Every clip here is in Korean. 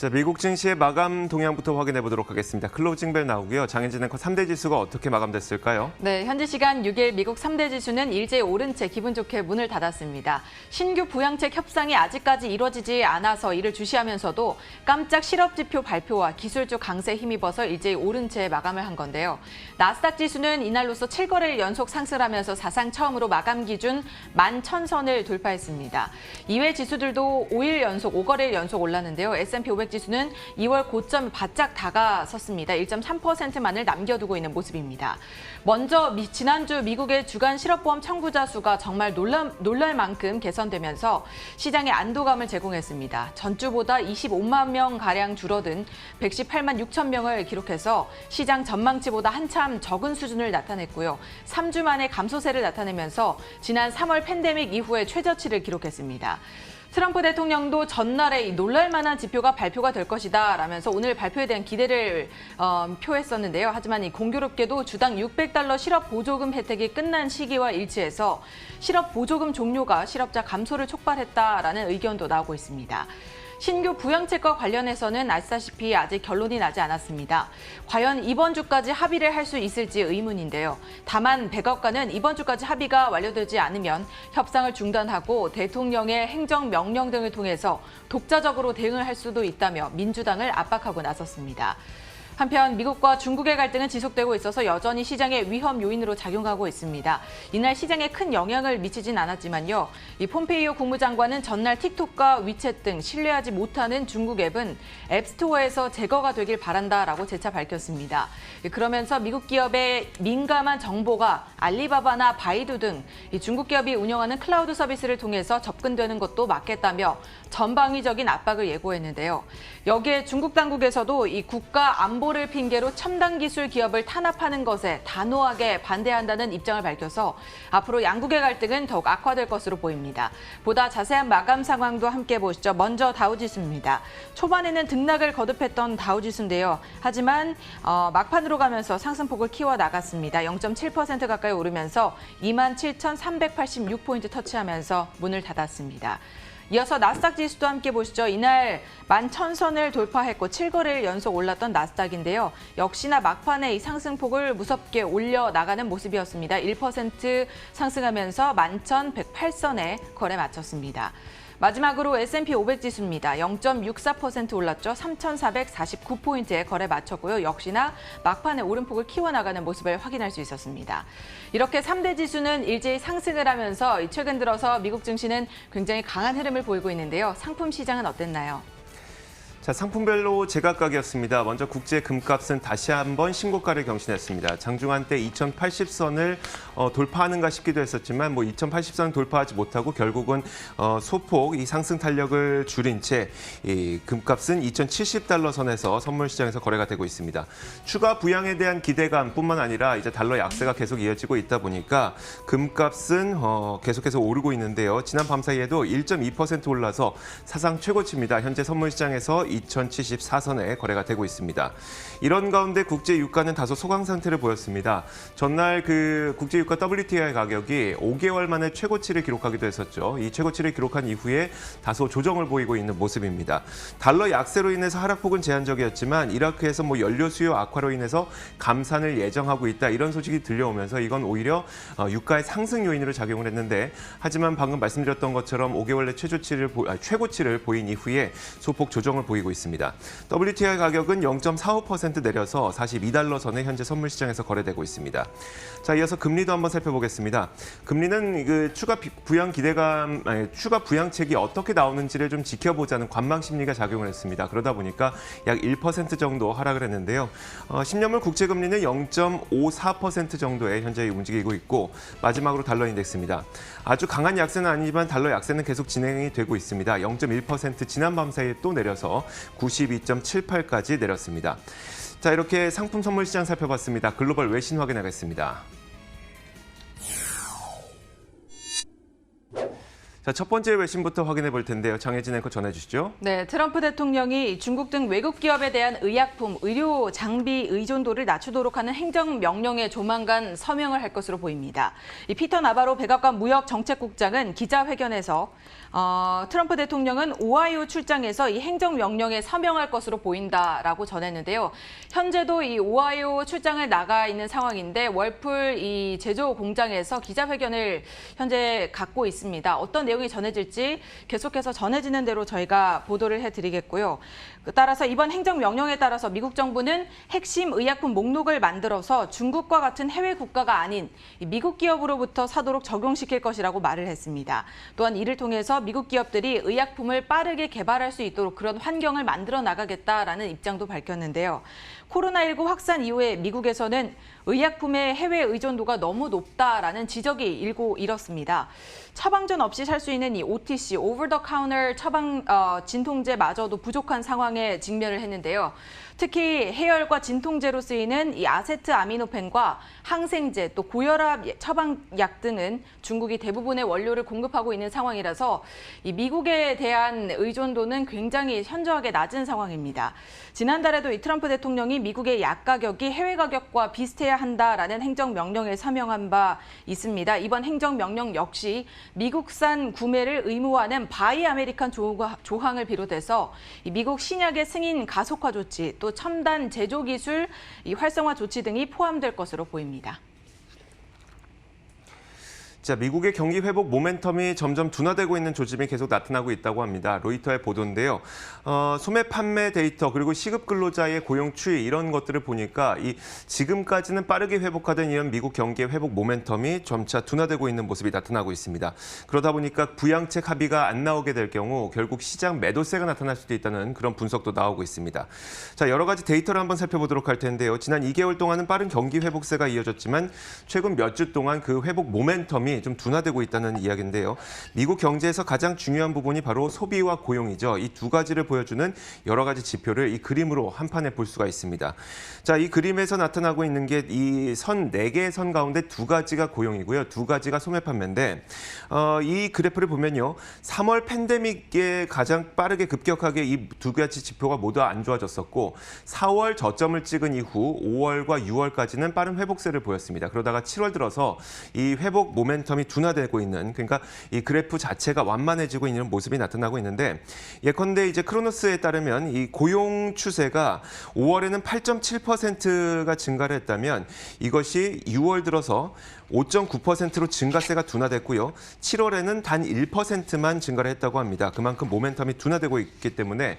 자, 미국 증시의 마감 동향부터 확인해 보도록 하겠습니다. 클로징 벨 나오고요. 장현진 앵커 3대 지수가 어떻게 마감됐을까요? 네, 현지 시간 6일 미국 3대 지수는 일제히 오른 채 기분 좋게 문을 닫았습니다. 신규 부양책 협상이 아직까지 이뤄지지 않아서 이를 주시하면서도 깜짝 실업지표 발표와 기술적 강세에 힘입어서 일제히 오른 채 마감을 한 건데요. 나스닥 지수는 이날로써 7거래일 연속 상승하면서 사상 처음으로 마감 기준 11,000선을 돌파했습니다. 이외 지수들도 5일 연속, 5거래일 연속 올랐는데요. S&P 500 지수는 2월 고점 바짝 다가섰습니다. 1.3%만을 남겨두고 있는 모습입니다. 먼저 지난주 미국의 주간 실업보험 청구자 수가 정말 놀랄 만큼 개선되면서 시장에 안도감을 제공했습니다. 전주보다 25만 명가량 줄어든 118만 6천 명을 기록해서 시장 전망치보다 한참 적은 수준을 나타냈고요. 3주 만에 감소세를 나타내면서 지난 3월 팬데믹 이후에 최저치를 기록했습니다. 트럼프 대통령도 전날에 이 놀랄만한 지표가 발표가 될 것이다 라면서 오늘 발표에 대한 기대를 표했었는데요. 하지만 이 공교롭게도 주당 $600 실업 보조금 혜택이 끝난 시기와 일치해서 실업 보조금 종료가 실업자 감소를 촉발했다라는 의견도 나오고 있습니다. 신규 부양책과 관련해서는 아시다시피 아직 결론이 나지 않았습니다. 과연 이번 주까지 합의를 할 수 있을지 의문인데요. 다만 백악관은 이번 주까지 합의가 완료되지 않으면 협상을 중단하고 대통령의 행정명령 등을 통해서 독자적으로 대응을 할 수도 있다며 민주당을 압박하고 나섰습니다. 한편 미국과 중국의 갈등은 지속되고 있어서 여전히 시장의 위험 요인으로 작용하고 있습니다. 이날 시장에 큰 영향을 미치진 않았지만요. 이 폼페이오 국무장관은 전날 틱톡과 위챗 등 신뢰하지 못하는 중국 앱은 앱스토어에서 제거가 되길 바란다라고 재차 밝혔습니다. 그러면서 미국 기업의 민감한 정보가 알리바바나 바이두 등 중국 기업이 운영하는 클라우드 서비스를 통해서 접근되는 것도 막겠다며 전방위적인 압박을 예고했는데요. 여기에 중국 당국에서도 이 국가 안보를 핑계로 첨단 기술 기업을 탄압하는 것에 단호하게 반대한다는 입장을 밝혀서 앞으로 양국의 갈등은 더욱 악화될 것으로 보입니다. 보다 자세한 마감 상황도 함께 보시죠. 먼저 다우지수입니다. 초반에는 등락을 거듭했던 다우지수인데요. 하지만 막판으로 가면서 상승폭을 키워나갔습니다. 0.7% 가까이 오르면서 27,386포인트 터치하면서 문을 닫았습니다. 이어서 나스닥 지수도 함께 보시죠. 이날 11,000선을 돌파했고 7거래일 연속 올랐던 나스닥인데요. 역시나 막판에 이 상승폭을 무섭게 올려나가는 모습이었습니다. 1% 상승하면서 11,108선에 거래 마쳤습니다. 마지막으로 S&P 500 지수입니다. 0.64% 올랐죠. 3,449포인트에 거래 마쳤고요. 역시나 막판에 오름폭을 키워나가는 모습을 확인할 수 있었습니다. 이렇게 3대 지수는 일제히 상승을 하면서 최근 들어서 미국 증시는 굉장히 강한 흐름을 보이고 있는데요. 상품 시장은 어땠나요? 자, 상품별로 제각각이었습니다. 먼저 국제 금값은 다시 한번 신고가를 경신했습니다. 장중한 때 2,080선을 돌파하는가 싶기도 했었지만 2,080선 돌파하지 못하고 결국은 소폭 이 상승 탄력을 줄인 채 이 금값은 2,070달러 선에서 선물 시장에서 거래가 되고 있습니다. 추가 부양에 대한 기대감뿐만 아니라 이제 달러 약세가 계속 이어지고 있다 보니까 금값은 계속해서 오르고 있는데요. 지난 밤 사이에도 1.2% 올라서 사상 최고치입니다. 현재 선물 시장에서 2,074선에 거래가 되고 있습니다. 이런 가운데 국제 유가는 다소 소강 상태를 보였습니다. 전날 그 국제 유가 WTI 가격이 5개월 만에 최고치를 기록하기도 했었죠. 이 최고치를 기록한 이후에 다소 조정을 보이고 있는 모습입니다. 달러 약세로 인해서 하락폭은 제한적이었지만 이라크에서 연료 수요 악화로 인해서 감산을 예정하고 있다 이런 소식이 들려오면서 이건 오히려 유가의 상승 요인으로 작용을 했는데 하지만 방금 말씀드렸던 것처럼 5개월 내 최고치를 보인 이후에 소폭 조정을 보이고 있습니다. WTI 가격은 0.45% 내려서 42달러 선에 현재 선물 시장에서 거래되고 있습니다. 자, 이어서 금리도 한번 살펴보겠습니다. 금리는 그 추가 부양책이 어떻게 나오는지를 좀 지켜보자는 관망 심리가 작용을 했습니다. 그러다 보니까 약 1% 정도 하락을 했는데요. 10년물 국채 금리는 0.54% 정도에 현재 움직이고 있고 마지막으로 달러 인덱스입니다. 아주 강한 약세는 아니지만 달러 약세는 계속 진행이 되고 있습니다. 0.1% 지난 밤 사이에 또 내려서 92.78까지 내렸습니다. 자, 이렇게 상품 선물 시장 살펴봤습니다. 글로벌 외신 확인하겠습니다. 자, 첫 번째 외신부터 확인해 볼 텐데요. 장혜진 앵커 전해주시죠. 네, 트럼프 대통령이 중국 등 외국 기업에 대한 의약품, 의료 장비 의존도를 낮추도록 하는 행정명령에 조만간 서명을 할 것으로 보입니다. 이 피터 나바로 백악관 무역정책국장은 기자회견에서 트럼프 대통령은 오하이오 출장에서 이 행정명령에 서명할 것으로 보인다라고 전했는데요. 현재도 이 오하이오 출장을 나가 있는 상황인데 월풀 이 제조 공장에서 기자회견을 현재 갖고 있습니다. 어떤 내용이 전해질지 계속해서 전해지는 대로 저희가 보도를 해드리겠고요. 따라서 이번 행정명령에 따라서 미국 정부는 핵심 의약품 목록을 만들어서 중국과 같은 해외 국가가 아닌 미국 기업으로부터 사도록 적용시킬 것이라고 말을 했습니다. 또한 이를 통해서 미국 기업들이 의약품을 빠르게 개발할 수 있도록 그런 환경을 만들어 나가겠다라는 입장도 밝혔는데요. 코로나19 확산 이후에 미국에서는 의약품의 해외 의존도가 너무 높다라는 지적이 일고 일었습니다. 처방전 없이 살 수 있는 이 OTC, 오버 더 카운터 처방 진통제마저도 부족한 상황에 직면을 했는데요. 특히 해열과 진통제로 쓰이는 이 아세트아미노펜과 항생제, 또 고혈압 처방약 등은 중국이 대부분의 원료를 공급하고 있는 상황이라서 이 미국에 대한 의존도는 굉장히 현저하게 낮은 상황입니다. 지난달에도 이 트럼프 대통령이 미국의 약 가격이 해외 가격과 비슷해야 한다라는 행정명령에 서명한 바 있습니다. 이번 행정명령 역시 미국산 구매를 의무화하는 바이 아메리칸 조항을 비롯해서 이 미국 신약의 승인 가속화 조치, 또 첨단 제조 기술 활성화 조치 등이 포함될 것으로 보입니다. 자, 미국의 경기 회복 모멘텀이 점점 둔화되고 있는 조짐이 계속 나타나고 있다고 합니다. 로이터의 보도인데요. 소매 판매 데이터 그리고 시급 근로자의 고용 추이 이런 것들을 보니까 지금까지는 빠르게 회복하던 이런 미국 경기의 회복 모멘텀이 점차 둔화되고 있는 모습이 나타나고 있습니다. 그러다 보니까 부양책 합의가 안 나오게 될 경우 결국 시장 매도세가 나타날 수도 있다는 그런 분석도 나오고 있습니다. 자, 여러 가지 데이터를 한번 살펴보도록 할 텐데요. 지난 2개월 동안은 빠른 경기 회복세가 이어졌지만 최근 몇 주 동안 그 회복 모멘텀이 좀 둔화되고 있다는 이야기인데요. 미국 경제에서 가장 중요한 부분이 바로 소비와 고용이죠. 이 두 가지를 보여주는 여러 가지 지표를 이 그림으로 한 판에 볼 수가 있습니다. 자, 이 그림에서 나타나고 있는 게 이 선 4개의 선 가운데 2가지가 고용이고요. 2가지가 소매 판매인데 이 그래프를 보면요. 3월 팬데믹에 가장 빠르게 급격하게 이 2가지 지표가 모두 안 좋아졌었고 4월 저점을 찍은 이후 5월과 6월까지는 빠른 회복세를 보였습니다. 그러다가 7월 들어서 이 회복 모멘텀이 둔화되고 있는, 그러니까 이 그래프 자체가 완만해지고 있는 모습이 나타나고 있는데 예컨대 이제 크로노스에 따르면 이 고용 추세가 5월에는 8.7%가 증가를 했다면 이것이 6월 들어서 5.9%로 증가세가 둔화됐고요. 7월에는 단 1%만 증가를 했다고 합니다. 그만큼 모멘텀이 둔화되고 있기 때문에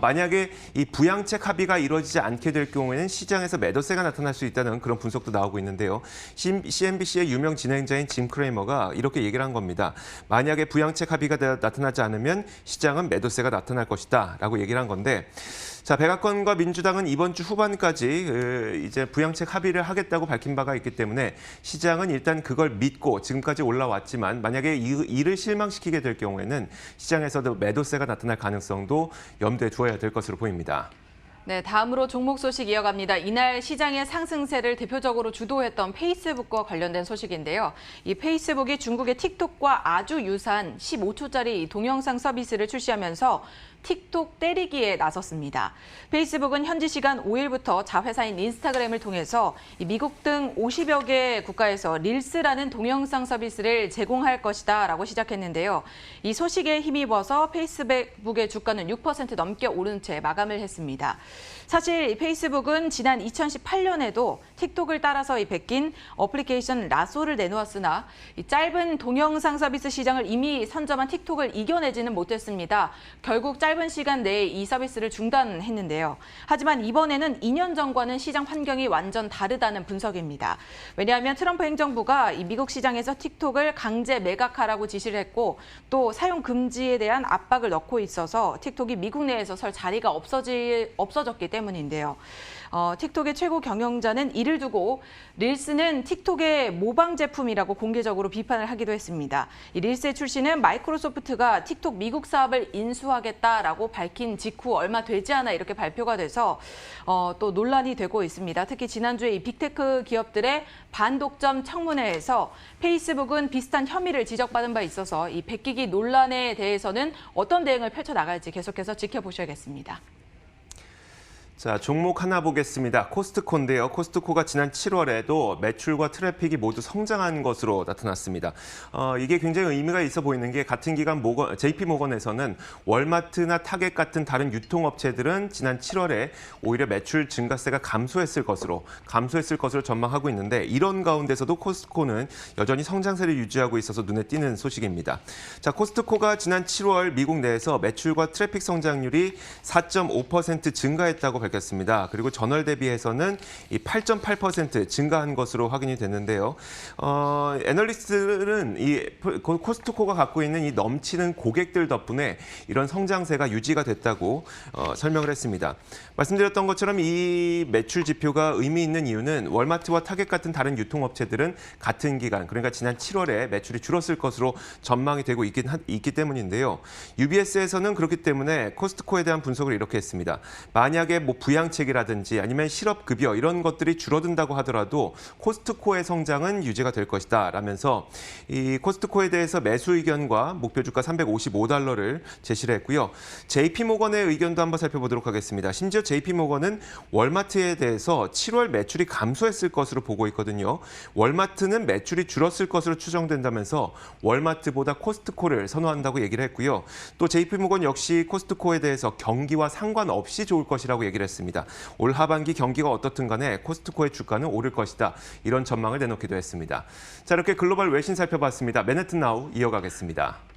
만약에 이 부양책 합의가 이루어지지 않게 될 경우에는 시장에서 매도세가 나타날 수 있다는 그런 분석도 나오고 있는데요. CNBC의 유명 진행자인 짐 크레이머가 이렇게 얘기를 한 겁니다. 만약에 부양책 합의가 나타나지 않으면 시장은 매도세가 나타날 것이다 라고 얘기를 한 건데 자, 백악관과 민주당은 이번 주 후반까지 이제 부양책 합의를 하겠다고 밝힌 바가 있기 때문에 시장은 일단 그걸 믿고 지금까지 올라왔지만 만약에 이를 실망시키게 될 경우에는 시장에서도 매도세가 나타날 가능성도 염두에 두어야 될 것으로 보입니다. 네, 다음으로 종목 소식 이어갑니다. 이날 시장의 상승세를 대표적으로 주도했던 페이스북과 관련된 소식인데요. 이 페이스북이 중국의 틱톡과 아주 유사한 15초짜리 동영상 서비스를 출시하면서 틱톡 때리기에 나섰습니다. 페이스북은 현지 시간 5일부터 자회사인 인스타그램을 통해서 미국 등 50여 개 국가에서 릴스라는 동영상 서비스를 제공할 것이다 라고 시작했는데요. 이 소식에 힘입어서 페이스북의 주가는 6% 넘게 오른 채 마감을 했습니다. 사실 페이스북은 지난 2018년에도 틱톡을 따라서 베낀 어플리케이션 라쏘를 내놓았으나 이 짧은 동영상 서비스 시장을 이미 선점한 틱톡을 이겨내지는 못했습니다. 결국 짧은 시간 내에 이 서비스를 중단했는데요. 하지만 이번에는 2년 전과는 시장 환경이 완전 다르다는 분석입니다. 왜냐하면 트럼프 행정부가 이 미국 시장에서 틱톡을 강제 매각하라고 지시를 했고 또 사용 금지에 대한 압박을 넣고 있어서 틱톡이 미국 내에서 설 자리가 없어졌기 때문입니다. 때문인데요. 틱톡의 최고 경영자는 이를 두고 릴스는 틱톡의 모방 제품이라고 공개적으로 비판을 하기도 했습니다. 이 릴스의 출시는 마이크로소프트가 틱톡 미국 사업을 인수하겠다라고 밝힌 직후 얼마 되지 않아 이렇게 발표가 돼서 또 논란이 되고 있습니다. 특히 지난주에 이 빅테크 기업들의 반독점 청문회에서 페이스북은 비슷한 혐의를 지적받은 바 있어서 이 백기기 논란에 대해서는 어떤 대응을 펼쳐나갈지 계속해서 지켜보셔야겠습니다. 자, 종목 하나 보겠습니다. 코스트코인데요. 코스트코가 지난 7월에도 매출과 트래픽이 모두 성장한 것으로 나타났습니다. 이게 굉장히 의미가 있어 보이는 게 같은 기간 JP모건에서는 월마트나 타겟 같은 다른 유통업체들은 지난 7월에 오히려 매출 증가세가 감소했을 것으로 전망하고 있는데 이런 가운데서도 코스트코는 여전히 성장세를 유지하고 있어서 눈에 띄는 소식입니다. 자, 코스트코가 지난 7월 미국 내에서 매출과 트래픽 성장률이 4.5% 증가했다고 밝혔습니다. 그리고 전월 대비해서는 이 8.8% 증가한 것으로 확인이 됐는데요. 애널리스트들은 이 코스트코가 갖고 있는 이 넘치는 고객들 덕분에 이런 성장세가 유지가 됐다고 설명을 했습니다. 말씀드렸던 것처럼 이 매출 지표가 의미 있는 이유는 월마트와 타겟 같은 다른 유통업체들은 같은 기간, 그러니까 지난 7월에 매출이 줄었을 것으로 전망이 되고 있기 때문인데요. UBS에서는 그렇기 때문에 코스트코에 대한 분석을 이렇게 했습니다. 만약에 뭐 부양책이라든지 아니면 실업급여 이런 것들이 줄어든다고 하더라도 코스트코의 성장은 유지가 될 것이다 라면서 이 코스트코에 대해서 매수 의견과 목표 주가 $355를 제시를 했고요. JP모건의 의견도 한번 살펴보도록 하겠습니다. 심지어 JP모건은 월마트에 대해서 7월 매출이 감소했을 것으로 보고 있거든요. 월마트는 매출이 줄었을 것으로 추정된다면서 월마트보다 코스트코를 선호한다고 얘기를 했고요. 또 JP모건 역시 코스트코에 대해서 경기와 상관없이 좋을 것이라고 얘기를 했습니다. 올 하반기 경기가 어떻든 간에 코스트코의 주가는 오를 것이다. 이런 전망을 내놓기도 했습니다. 자, 이렇게 글로벌 외신 살펴봤습니다. 맨해튼 나우 이어가겠습니다.